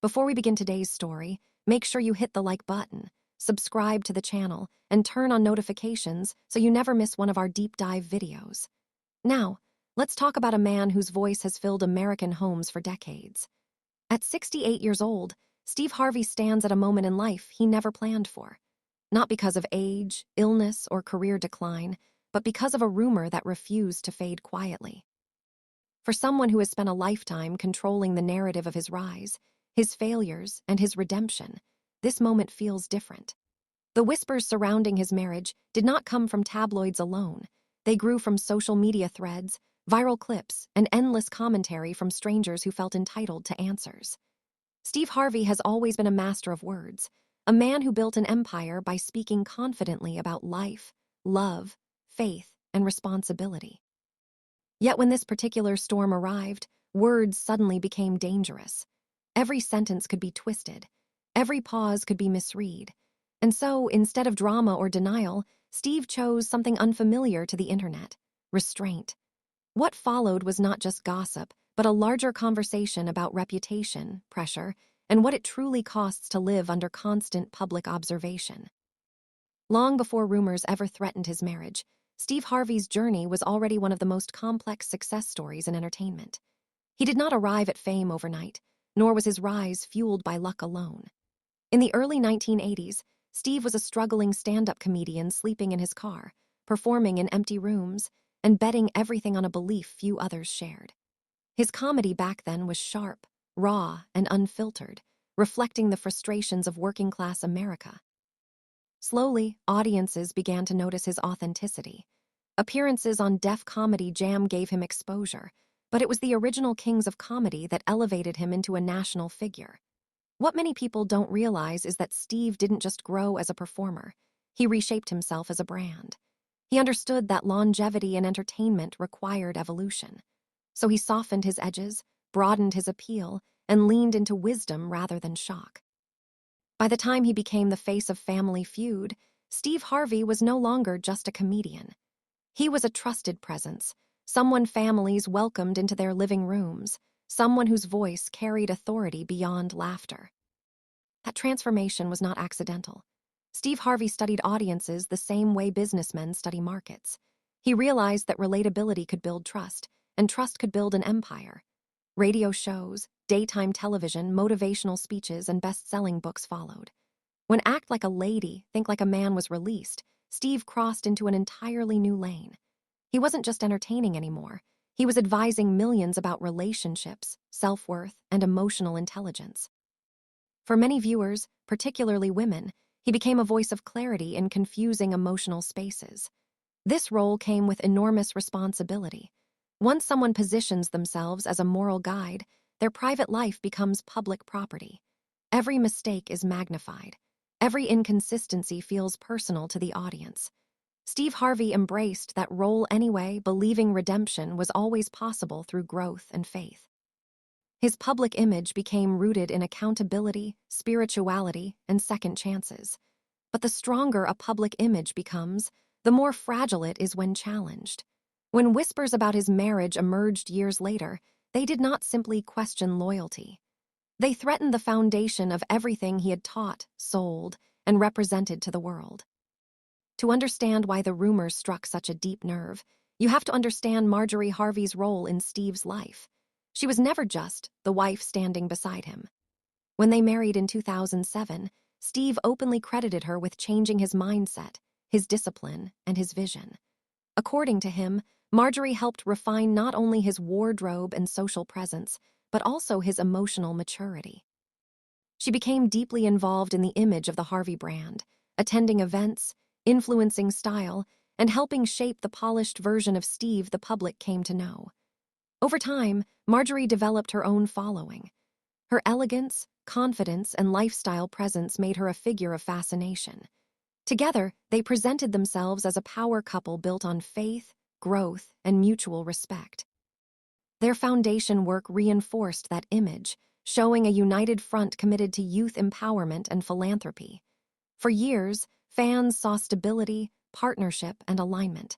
Before we begin today's story, make sure you hit the like button, subscribe to the channel, and turn on notifications so you never miss one of our deep dive videos. Now, let's talk about a man whose voice has filled American homes for decades. At 68 years old, Steve Harvey stands at a moment in life he never planned for. Not because of age, illness, or career decline, but because of a rumor that refused to fade quietly. For someone who has spent a lifetime controlling the narrative of his rise, his failures, and his redemption, this moment feels different. The whispers surrounding his marriage did not come from tabloids alone. They grew from social media threads, viral clips, and endless commentary from strangers who felt entitled to answers. Steve Harvey has always been a master of words, a man who built an empire by speaking confidently about life, love, faith, and responsibility. Yet when this particular storm arrived, words suddenly became dangerous. Every sentence could be twisted. Every pause could be misread. And so, instead of drama or denial, Steve chose something unfamiliar to the internet: restraint. What followed was not just gossip, but a larger conversation about reputation, pressure, and what it truly costs to live under constant public observation. Long before rumors ever threatened his marriage, Steve Harvey's journey was already one of the most complex success stories in entertainment. He did not arrive at fame overnight, nor was his rise fueled by luck alone. In the early 1980s, Steve was a struggling stand-up comedian sleeping in his car, performing in empty rooms, and betting everything on a belief few others shared. His comedy back then was sharp, raw, and unfiltered, reflecting the frustrations of working-class America. Slowly, audiences began to notice his authenticity. Appearances on Def Comedy Jam gave him exposure, but it was the original kings of comedy that elevated him into a national figure. What many people don't realize is that Steve didn't just grow as a performer. He reshaped himself as a brand. He understood that longevity in entertainment required evolution. So he softened his edges, broadened his appeal, and leaned into wisdom rather than shock. By the time he became the face of Family Feud, Steve Harvey was no longer just a comedian. He was a trusted presence, someone families welcomed into their living rooms, someone whose voice carried authority beyond laughter. That transformation was not accidental. Steve Harvey studied audiences the same way businessmen study markets. He realized that relatability could build trust, and trust could build an empire. Radio shows, daytime television, motivational speeches, and best-selling books followed. When Act Like a Lady, Think Like a Man was released, Steve crossed into an entirely new lane. He wasn't just entertaining anymore. He was advising millions about relationships, self-worth, and emotional intelligence. For many viewers, particularly women, he became a voice of clarity in confusing emotional spaces. This role came with enormous responsibility. Once someone positions themselves as a moral guide, their private life becomes public property. Every mistake is magnified. Every inconsistency feels personal to the audience. Steve Harvey embraced that role anyway, believing redemption was always possible through growth and faith. His public image became rooted in accountability, spirituality, and second chances. But the stronger a public image becomes, the more fragile it is when challenged. When whispers about his marriage emerged years later, they did not simply question loyalty. They threatened the foundation of everything he had taught, sold, and represented to the world. To understand why the rumors struck such a deep nerve, you have to understand Marjorie Harvey's role in Steve's life. She was never just the wife standing beside him. When they married in 2007, Steve openly credited her with changing his mindset, his discipline, and his vision. According to him, Marjorie helped refine not only his wardrobe and social presence, but also his emotional maturity. She became deeply involved in the image of the Harvey brand, attending events, influencing style, and helping shape the polished version of Steve the public came to know. Over time, Marjorie developed her own following. Her elegance, confidence, and lifestyle presence made her a figure of fascination. Together, they presented themselves as a power couple built on faith, growth, and mutual respect. Their foundation work reinforced that image, showing a united front committed to youth empowerment and philanthropy. For years, fans saw stability, partnership, and alignment.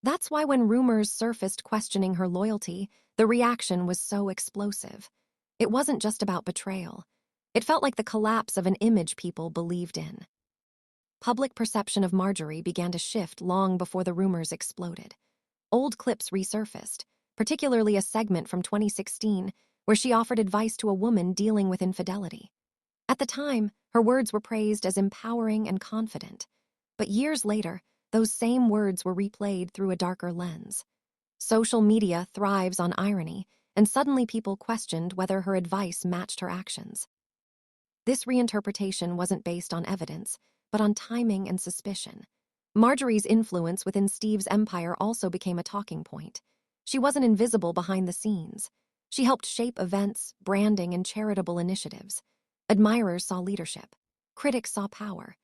That's why when rumors surfaced questioning her loyalty, the reaction was so explosive. It wasn't just about betrayal. It felt like the collapse of an image people believed in. Public perception of Marjorie began to shift long before the rumors exploded. Old clips resurfaced, particularly a segment from 2016 where she offered advice to a woman dealing with infidelity. At the time, her words were praised as empowering and confident. But years later, those same words were replayed through a darker lens. Social media thrives on irony, and suddenly people questioned whether her advice matched her actions. This reinterpretation wasn't based on evidence, but on timing and suspicion. Marjorie's influence within Steve's empire also became a talking point. She wasn't invisible behind the scenes. She helped shape events, branding, and charitable initiatives. Admirers saw leadership. Critics saw power.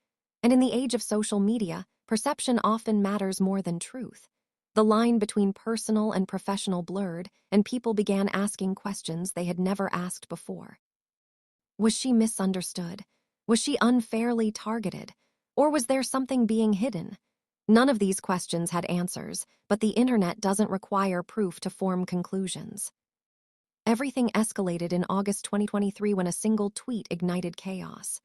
And in the age of social media, perception often matters more than truth. The line between personal and professional blurred, and people began asking questions they had never asked before. Was she misunderstood? Was she unfairly targeted? Or was there something being hidden? None of these questions had answers, but the internet doesn't require proof to form conclusions. Everything escalated in August 2023 when a single tweet ignited chaos.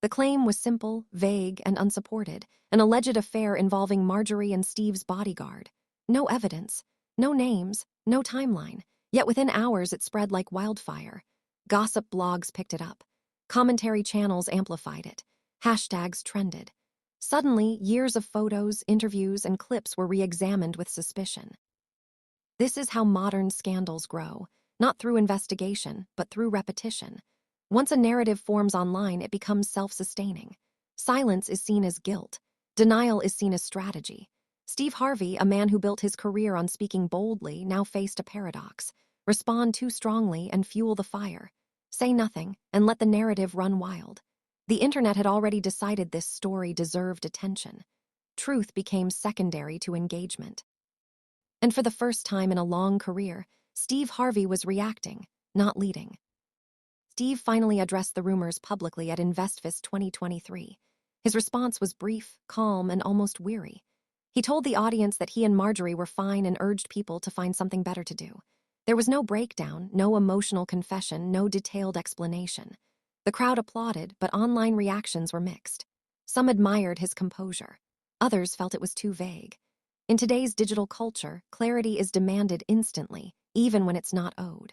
The claim was simple, vague, and unsupported, an alleged affair involving Marjorie and Steve's bodyguard. No evidence, no names, no timeline, yet within hours it spread like wildfire. Gossip blogs picked it up. Commentary channels amplified it. Hashtags trended. Suddenly, years of photos, interviews, and clips were re-examined with suspicion. This is how modern scandals grow, not through investigation, but through repetition. Once a narrative forms online, it becomes self-sustaining. Silence is seen as guilt. Denial is seen as strategy. Steve Harvey, a man who built his career on speaking boldly, now faced a paradox. Respond too strongly and fuel the fire. Say nothing and let the narrative run wild. The internet had already decided this story deserved attention. Truth became secondary to engagement. And for the first time in a long career, Steve Harvey was reacting, not leading. Steve finally addressed the rumors publicly at InvestFest 2023. His response was brief, calm, and almost weary. He told the audience that he and Marjorie were fine and urged people to find something better to do. There was no breakdown, no emotional confession, no detailed explanation. The crowd applauded, but online reactions were mixed. Some admired his composure. Others felt it was too vague. In today's digital culture, clarity is demanded instantly, even when it's not owed.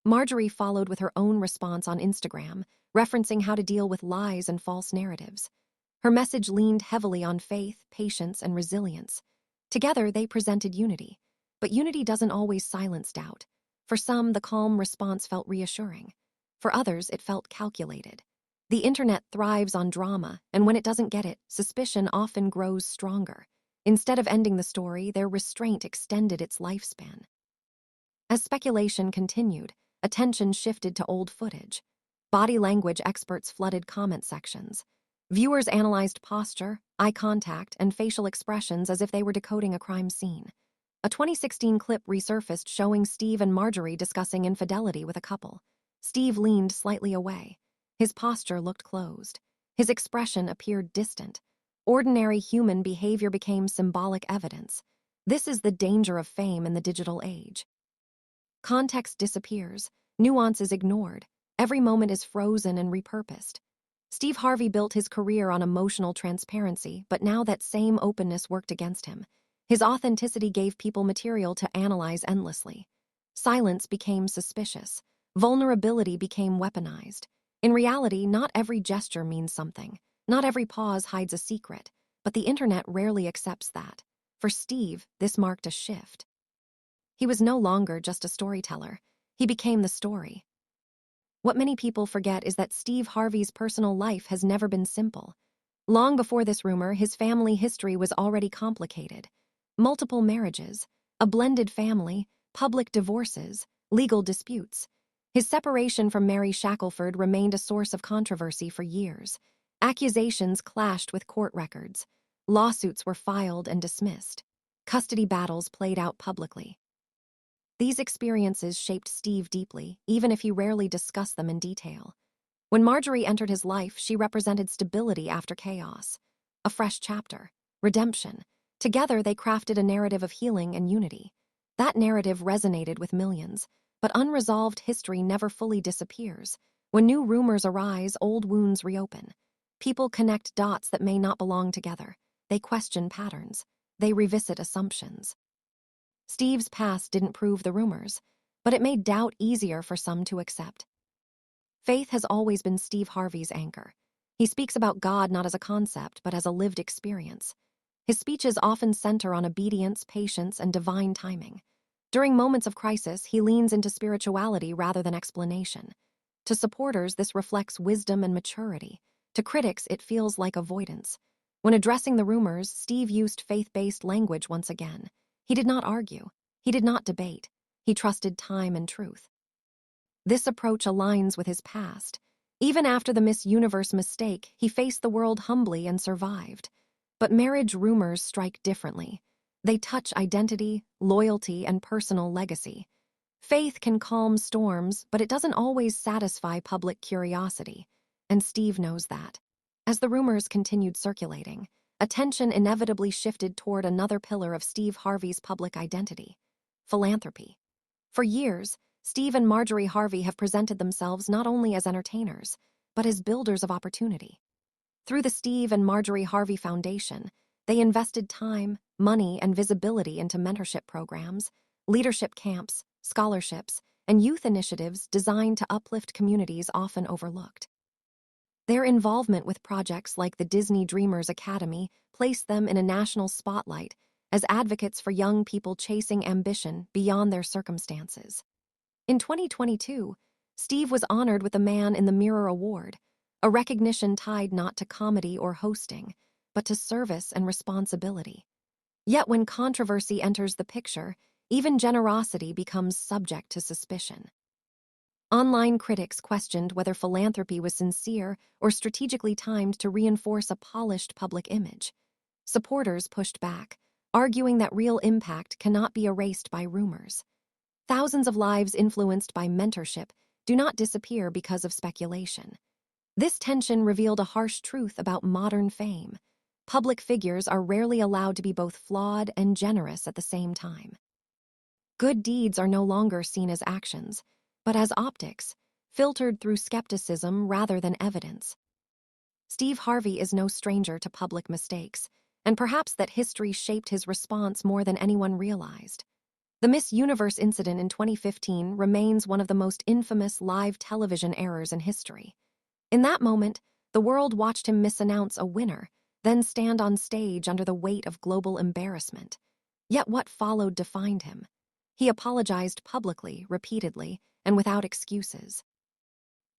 Marjorie followed with her own response on Instagram, referencing how to deal with lies and false narratives. Her message leaned heavily on faith, patience, and resilience. Together, they presented unity. But unity doesn't always silence doubt. For some, the calm response felt reassuring. For others, it felt calculated. The internet thrives on drama, and when it doesn't get it, suspicion often grows stronger. Instead of ending the story, their restraint extended its lifespan. As speculation continued, attention shifted to old footage. Body language experts flooded comment sections. Viewers analyzed posture, eye contact, and facial expressions as if they were decoding a crime scene. A 2016 clip resurfaced showing Steve and Marjorie discussing infidelity with a couple. Steve leaned slightly away. His posture looked closed. His expression appeared distant. Ordinary human behavior became symbolic evidence. This is the danger of fame in the digital age. Context disappears. Nuance is ignored. Every moment is frozen and repurposed. Steve Harvey built his career on emotional transparency, but now that same openness worked against him. His authenticity gave people material to analyze endlessly. Silence became suspicious. Vulnerability became weaponized. In reality, not every gesture means something. Not every pause hides a secret, but the internet rarely accepts that. For Steve, this marked a shift. He was no longer just a storyteller. He became the story. What many people forget is that Steve Harvey's personal life has never been simple. Long before this rumor, his family history was already complicated. Multiple marriages, a blended family, public divorces, legal disputes. His separation from Mary Shackelford remained a source of controversy for years. Accusations clashed with court records. Lawsuits were filed and dismissed. Custody battles played out publicly. These experiences shaped Steve deeply, even if he rarely discussed them in detail. When Marjorie entered his life, she represented stability after chaos. A fresh chapter, redemption. Together, they crafted a narrative of healing and unity. That narrative resonated with millions, but unresolved history never fully disappears. When new rumors arise, old wounds reopen. People connect dots that may not belong together. They question patterns. They revisit assumptions. Steve's past didn't prove the rumors, but it made doubt easier for some to accept. Faith has always been Steve Harvey's anchor. He speaks about God not as a concept, but as a lived experience. His speeches often center on obedience, patience, and divine timing. During moments of crisis, he leans into spirituality rather than explanation. To supporters, this reflects wisdom and maturity. To critics, it feels like avoidance. When addressing the rumors, Steve used faith-based language once again. He did not argue. He did not debate. He trusted time and truth. This approach aligns with his past. Even after the Miss Universe mistake, he faced the world humbly and survived. But marriage rumors strike differently. They touch identity, loyalty, and personal legacy. Faith can calm storms, but it doesn't always satisfy public curiosity. And Steve knows that. As the rumors continued circulating, attention inevitably shifted toward another pillar of Steve Harvey's public identity: philanthropy. For years, Steve and Marjorie Harvey have presented themselves not only as entertainers, but as builders of opportunity. Through the Steve and Marjorie Harvey Foundation, they invested time, money, and visibility into mentorship programs, leadership camps, scholarships, and youth initiatives designed to uplift communities often overlooked. Their involvement with projects like the Disney Dreamers Academy placed them in a national spotlight as advocates for young people chasing ambition beyond their circumstances. In 2022, Steve was honored with the Man in the Mirror Award, a recognition tied not to comedy or hosting, but to service and responsibility. Yet when controversy enters the picture, even generosity becomes subject to suspicion. Online critics questioned whether philanthropy was sincere or strategically timed to reinforce a polished public image. Supporters pushed back, arguing that real impact cannot be erased by rumors. Thousands of lives influenced by mentorship do not disappear because of speculation. This tension revealed a harsh truth about modern fame. Public figures are rarely allowed to be both flawed and generous at the same time. Good deeds are no longer seen as actions, but as optics, filtered through skepticism rather than evidence. Steve Harvey is no stranger to public mistakes, and perhaps that history shaped his response more than anyone realized. The Miss Universe incident in 2015 remains one of the most infamous live television errors in history. In that moment, the world watched him misannounce a winner, then stand on stage under the weight of global embarrassment. Yet what followed defined him. He apologized publicly, repeatedly, and without excuses.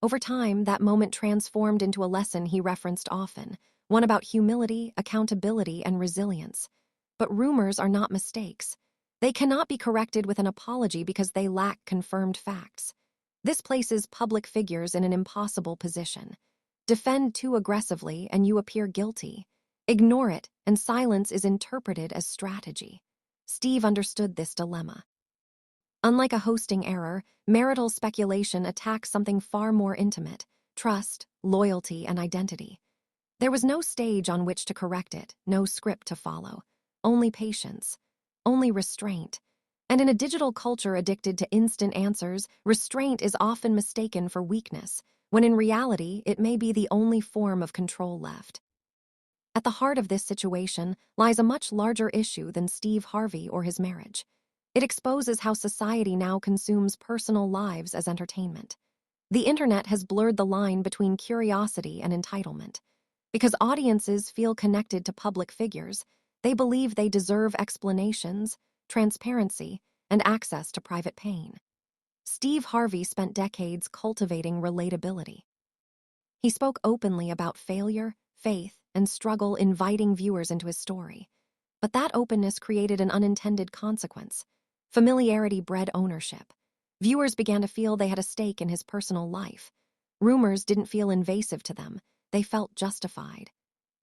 Over time, that moment transformed into a lesson he referenced often, one about humility, accountability, and resilience. But rumors are not mistakes. They cannot be corrected with an apology because they lack confirmed facts. This places public figures in an impossible position. Defend too aggressively and you appear guilty. Ignore it, and silence is interpreted as strategy. Steve understood this dilemma. Unlike a hosting error, marital speculation attacks something far more intimate: trust, loyalty, and identity. There was no stage on which to correct it, no script to follow. Only patience. Only restraint. And in a digital culture addicted to instant answers, restraint is often mistaken for weakness, when in reality it may be the only form of control left. At the heart of this situation lies a much larger issue than Steve Harvey or his marriage. It exposes how society now consumes personal lives as entertainment. The internet has blurred the line between curiosity and entitlement. Because audiences feel connected to public figures, they believe they deserve explanations, transparency, and access to private pain. Steve Harvey spent decades cultivating relatability. He spoke openly about failure, faith, and struggle, inviting viewers into his story. But that openness created an unintended consequence. Familiarity bred ownership. Viewers began to feel they had a stake in his personal life. Rumors didn't feel invasive to them. They felt justified.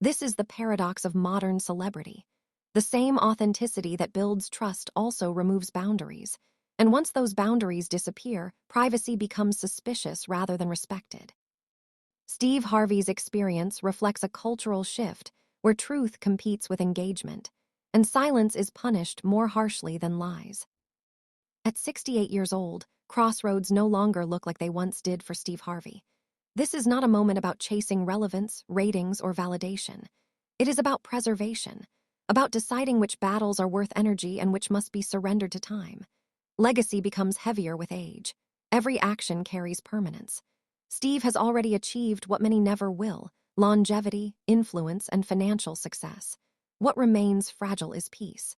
This is the paradox of modern celebrity. The same authenticity that builds trust also removes boundaries. And once those boundaries disappear, privacy becomes suspicious rather than respected. Steve Harvey's experience reflects a cultural shift where truth competes with engagement, and silence is punished more harshly than lies. At 68 years old, crossroads no longer look like they once did for Steve Harvey. This is not a moment about chasing relevance, ratings, or validation. It is about preservation, about deciding which battles are worth energy and which must be surrendered to time. Legacy becomes heavier with age. Every action carries permanence. Steve has already achieved what many never will: longevity, influence, and financial success. What remains fragile is peace.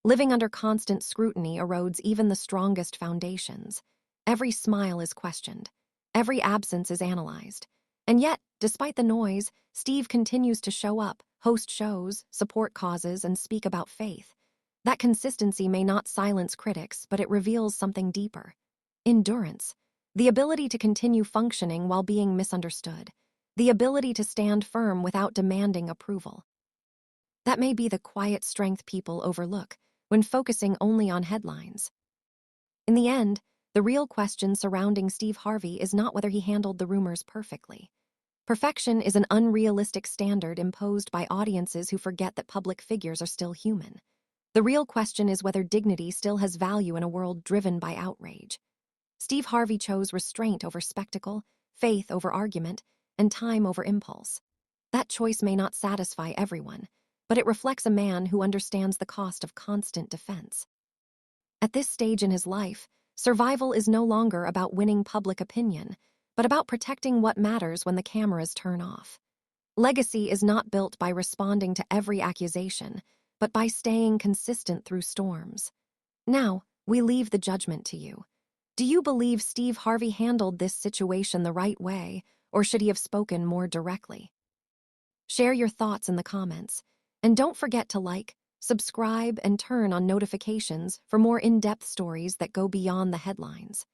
Living under constant scrutiny erodes even the strongest foundations. Every smile is questioned. Every absence is analyzed. And yet, despite the noise, Steve continues to show up, host shows, support causes, and speak about faith. That consistency may not silence critics, but it reveals something deeper: endurance. The ability to continue functioning while being misunderstood. The ability to stand firm without demanding approval. That may be the quiet strength people overlook when focusing only on headlines. In the end, the real question surrounding Steve Harvey is not whether he handled the rumors perfectly. Perfection is an unrealistic standard imposed by audiences who forget that public figures are still human. The real question is whether dignity still has value in a world driven by outrage. Steve Harvey chose restraint over spectacle, faith over argument, and time over impulse. That choice may not satisfy everyone, but it reflects a man who understands the cost of constant defense. At this stage in his life, survival is no longer about winning public opinion, but about protecting what matters when the cameras turn off. Legacy is not built by responding to every accusation, but by staying consistent through storms. Now, we leave the judgment to you. Do you believe Steve Harvey handled this situation the right way, or should he have spoken more directly? Share your thoughts in the comments, and don't forget to like, subscribe, and turn on notifications for more in-depth stories that go beyond the headlines.